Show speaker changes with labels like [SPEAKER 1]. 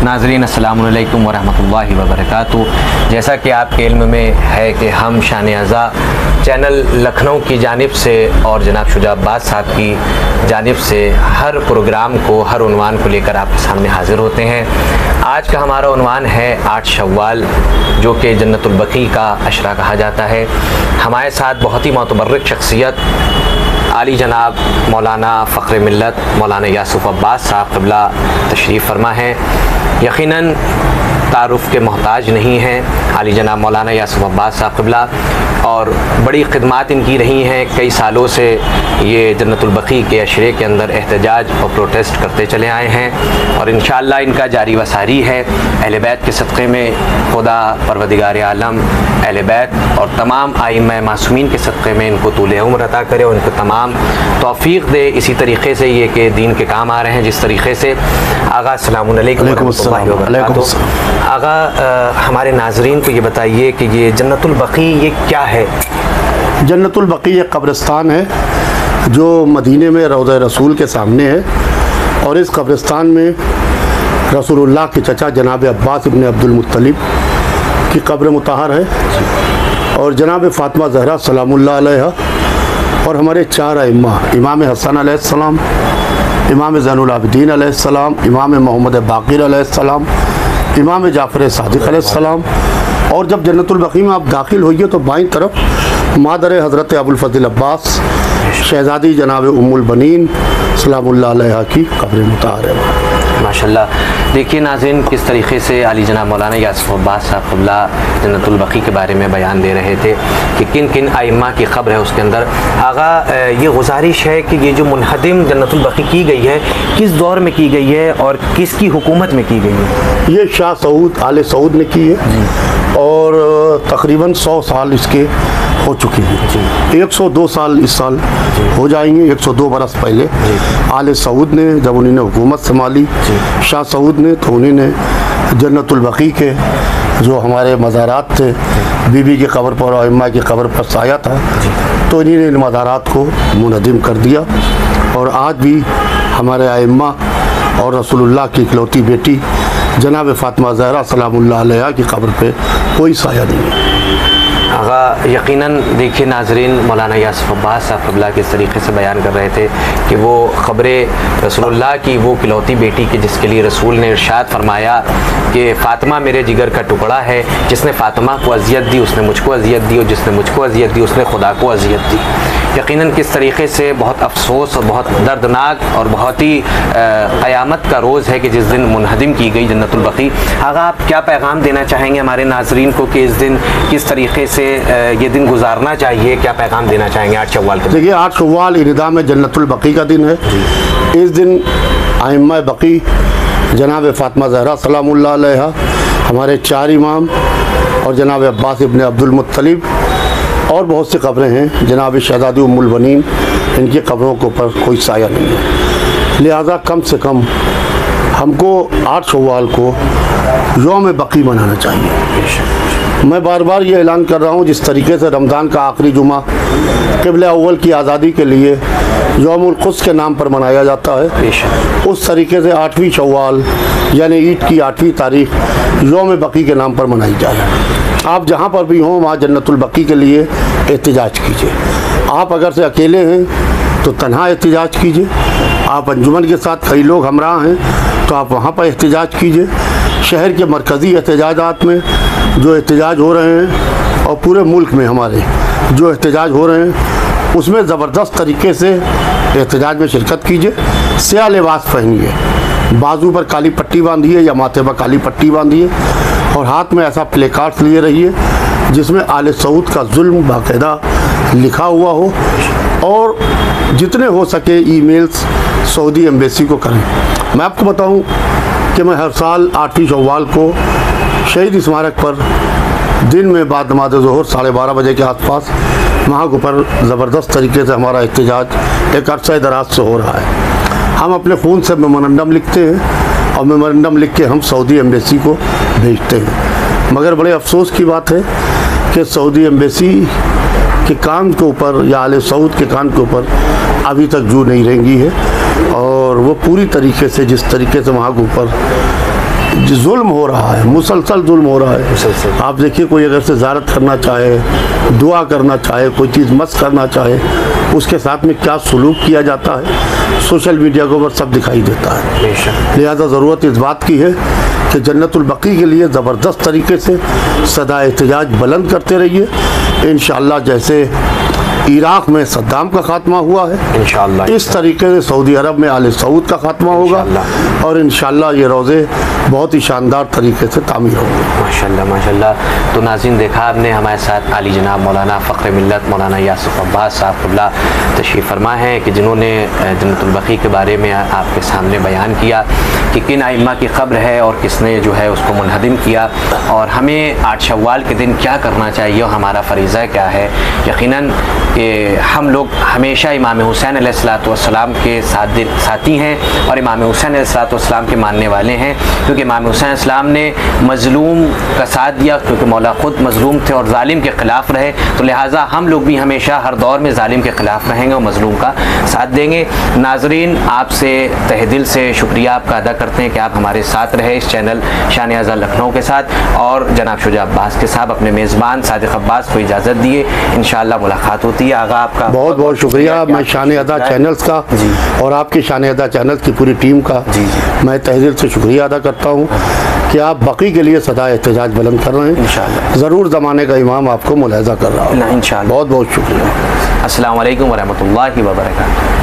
[SPEAKER 1] नाज़रीन अस्सलामु अलैकुम वरहमतुल्लाहि वबरकातुहू। जैसा कि आपके इल्म में है कि हम शान-ए-आज़ा चैनल लखनऊ की जानिब से और जनाब शुजा अब्बास साहब की जानिब से हर प्रोग्राम को, हर उन्वान को लेकर आपके सामने हाज़िर होते हैं। आज का हमारा उन्वान है 8 शव्वाल, जो कि जन्नतुल बकी का अशरा कहा जाता है। हमारे साथ बहुत ही मोतबर्रिक शख्सियत आली जनाब मौलाना फ़ख्र मिल्लत मौलाना यासूफ अब्बास साहब क़िबला तशरीफ़ फरमा है। यकीनन तारुफ़ के मोहताज नहीं हैं आली जनाब मौलाना यासूफ अब्बास साहब क़िबला, और बड़ी ख़िदमात इनकी रही हैं। कई सालों से ये जन्नतुल बकी के अशरे के अंदर एहतजाज और प्रोटेस्ट करते चले आए हैं, और इंशाअल्लाह इनका जारी वसारी है। अहले बैत के सदक़े में खुदा परवरदिगार आलम अहले बैत और तमाम आइम्मा मासूमीन के सदक़े में इनको तूल उम्र अता करे और इनको तमाम तौफ़ीक़ दे इसी तरीक़े से ये कि दीन के काम आ रहे हैं जिस तरीक़े से। आगा अस्सलामु अलैकुम वरहमतुल्लाहि वबरकातुहू। आगा हमारे नाज़रीन को ये बताइए कि ये जन्नतुल बकी ये क्या है?
[SPEAKER 2] जन्नतुल बकी एक कब्रिस्तान है जो मदीने में रौज़ा रसूल के सामने है, और इस कब्रिस्तान में रसूलुल्लाह के चचा जनाब अब्बास इब्न अब्दुल मुत्तलिब की कब्र मुतहर है, और जनाब फ़ातिमा ज़हरा सलामुल्लाह अलैहा और हमारे 4 अइम्मा इमाम हसन अलैहिस्सलाम, इमाम ज़ैनुल आबिदीन अलैहिस्सलाम, इमाम मोहम्मद बाक़िर अलैहिस्सलाम, इमाम जाफ़र सादिक़ अलैहिस्सलाम। और जब जन्नतुल बकी में आप दाखिल होइए तो बाईं तरफ मादर हज़रत अबुल फ़ज़ल अब्बास शहज़ादी जनाब उम्मुल बनीन सलामुल्लाह अलैहा की कब्र मुतहर है।
[SPEAKER 1] माशाल्लाह। देखिए नाज़रीन, किस तरीक़े से आली जनाब मौलाना यासूफ अब्बास साहब क़िबला जन्नतुल बकी के बारे में बयान दे रहे थे कि किन किन आइम्मा की क़ब्र है उसके अंदर। आगा ये गुजारिश है कि ये जो मुनहदिम जन्नतुल बकी की गई है किस दौर में की गई है और किसकी हुकूमत में की गई है?
[SPEAKER 2] ये शाह सऊद आले सऊद ने की है, और तकरीबन 100 साल इसके हो चुके हैं। 102 साल इस साल हो जाएंगे। 102 बरस पहले आले सऊद ने जब उन्होंने हुकूमत संभाली, शाह सऊद ने, तो उन्होंने जन्नतुल बकी के जो हमारे मज़ारात थे, बीबी की कब्र पर और अम्मा की कब्र पर साया था, तो इन्होंने इन मज़ारात को मुनहदिम कर दिया। और आज भी हमारे अइम्मा और रसूलुल्लाह की इकलौती बेटी जनाब फ़ातिमा ज़हरा सलामुल्लाह अलैहा की कब्र पे कोई साया नहीं है।
[SPEAKER 1] आगा यकीनन देखिए नाज़रीन, मौलाना यासूफ अब्बास साहब क़िबला किस तरीक़े से बयान कर रहे थे कि वो ख़ब्र रसूलुल्लाह की वो इकलौती बेटी की जिसके लिए रसूल ने इरशाद फरमाया कि फ़ातिमा मेरे जिगर का टुकड़ा है, जिसने फ़ातिमा को अज़ियत दी उसने मुझको अज़ियत दी, और जिसने मुझको अज़ियत दी उसने खुदा को अज़ियत दी। यकीनन किस तरीक़े से बहुत अफसोस और बहुत दर्दनाक और बहुत ही क़यामत का रोज़ है कि जिस दिन मुनहदिम की गई जन्नतुल बकी। आगा आप क्या पैगाम देना चाहेंगे हमारे नाज़रीन को कि इस दिन किस तरीक़े से ये दिन गुजारना चाहिए, क्या पैगाम देना चाहेंगे 8 शव्वाल के?
[SPEAKER 2] देखिए 8 शव्वाल इनिदाम जन्नतुल बकी का दिन है। इस दिन आइम्मा बकी जनाब फ़ातिमा ज़हरा सलामुल्लाह अलैहा, हमारे 4 इमाम और जनाब अब्बास इब्न अब्दुल मुत्तलिब और बहुत सी कब्रें हैं, जनाब शहज़ादी उम्मुल बनीन, इनकी कब्रों के ऊपर कोई साया नहीं है। लिहाजा कम से कम हमको 8 शव्वाल को यौम बकी मनाना चाहिए। मैं बार बार ये ऐलान कर रहा हूँ, जिस तरीके से रमज़ान का आखिरी जुमा क़िबला अव्वल की आज़ादी के लिए यौमुल क़ुद्स के नाम पर मनाया जाता है, उस तरीके से 8वीं शव्वाल यानी ईद की 8वीं तारीख़ यौम बकी के नाम पर मनाई जाए। आप जहाँ पर भी हों वहाँ जन्नतुल बकी के लिए एहतिजाज कीजिए। आप अगर से अकेले हैं तो तन्हा एहतिजाज कीजिए, आप अंजुमन के साथ कई लोग हमराह हैं तो आप वहाँ पर एहतिजाज कीजिए। शहर के मरकज़ी एहतिजाजात में जो एहतिजाज हो रहे हैं और पूरे मुल्क में हमारे जो एहतिजाज हो रहे हैं उसमें ज़बरदस्त तरीके से एहतिजाज में शिरकत कीजिए। स्याह लिबास पहनिए, बाजू पर काली पट्टी बांधिए या माथे पर काली पट्टी बांधिए, और हाथ में ऐसा प्ले कार्ड्स लिए रहिए जिसमें आले सऊद का जुल्म बाकायदा लिखा हुआ हो, और जितने हो सके ईमेल्स सऊदी एम्बेसी को करें। मैं आपको बताऊं कि मैं हर साल 8वीं शव्वाल को शहीद स्मारक पर दिन में बाद नमाज़ ज़ोहर 12:30 बजे के आसपास वहाँ के ऊपर ज़बरदस्त तरीके से हमारा एहतिजाज एक अरसा दराज से हो रहा है। हम अपने फ़ोन से मेमोरेंडम लिखते हैं और मेमोरेंडम लिख के हम सऊदी एम्बेसी को भेजते हैं, मगर बड़े अफसोस की बात है कि सऊदी एम्बेसी के कान के ऊपर या आले सऊद के कान के ऊपर अभी तक जू नहीं रेंगी है, और वो पूरी तरीके से जिस तरीके से वहाँ के ऊपर जुल्म हो रहा है, मुसलसल जुल्म हो रहा है। आप देखिए, कोई अगर से ज़ियारत करना चाहे, दुआ करना चाहे, कोई चीज़ मस करना चाहे, उसके साथ में क्या सलूक किया जाता है, सोशल मीडिया के ऊपर सब दिखाई देता है। लिहाजा ज़रूरत इस बात की है कि जन्नतुल बकी के लिए ज़बरदस्त तरीके से सदा एहतजाज बुलंद करते रहिए। इंशाअल्लाह जैसे इराक़ में सद्दाम का खात्मा हुआ है, इंशाअल्लाह इस तरीके से सऊदी अरब में आले सऊद का खात्मा होगा और इंशाअल्लाह ये रोज़े बहुत ही शानदार तरीके से तामीर होंगे।
[SPEAKER 1] माशाअल्लाह माशाअल्लाह। तो नाज़रीन, देखा आपने हमारे साथ आली जनाब मौलाना फ़ख्र मिल्लत मौलाना यासुफ़ अब्बास साहब तशरीफ़ फरमा है कि जिन्होंने जन्नतुल बकी के बारे में आपके सामने बयान किया कि किन आइम्मा की क़ब्र है और किसने जो है उसको मुनहदिम किया, और हमें 8 शव्वाल के दिन क्या करना चाहिए और हमारा फ़रीज़ा क्या है। यकीनन कि हम लोग हमेशा इमाम हुसैन अलैहिस्सलाम के साथी हैं और इमाम हुसैन अलैहिस्सलाम के मानने वाले हैं, क्योंकि इमाम हुसैन अलैहिस्सलाम ने मज़लूम का साथ दिया, क्योंकि मौला ख़ुद मज़लूम थे और ज़ालिम के ख़िलाफ़ रहे। तो लिहाजा हम लोग भी हमेशा हर दौर में ज़ालिम के ख़िलाफ़ रहेंगे और मज़लूम का साथ देंगे। नाज़रीन, आपसे तहे दिल से शुक्रिया आपका अदा करते हैं कि आप हमारे साथ रहे इस चैनल शान-ए-आज़ा लखनऊ के साथ, और जनाब शुजा अब्बास के साथ अपने मेज़बान सादिक अब्बास को इजाज़त दिए। इंशाअल्लाह मुलाकात होती है। आगा आपका
[SPEAKER 2] बहुत बहुत शुक्रिया। मैं शान-ए-आज़ा चैनल्स का और आपकी शान-ए-आज़ा चैनल्स की पूरी टीम का मैं तहे दिल से शुक्रिया अदा करता हूँ कि आप बकी के लिए सदा एहतजाज बुलंद कर रहे हैं। इंशाअल्लाह ज़रूर ज़माने का इमाम आपको मुलाहिज़ा कर रहा है।
[SPEAKER 1] इंशाअल्लाह।
[SPEAKER 2] बहुत बहुत शुक्रिया।
[SPEAKER 1] अस्सलामु अलैकुम व रहमतुल्लाहि व बरकातुहू।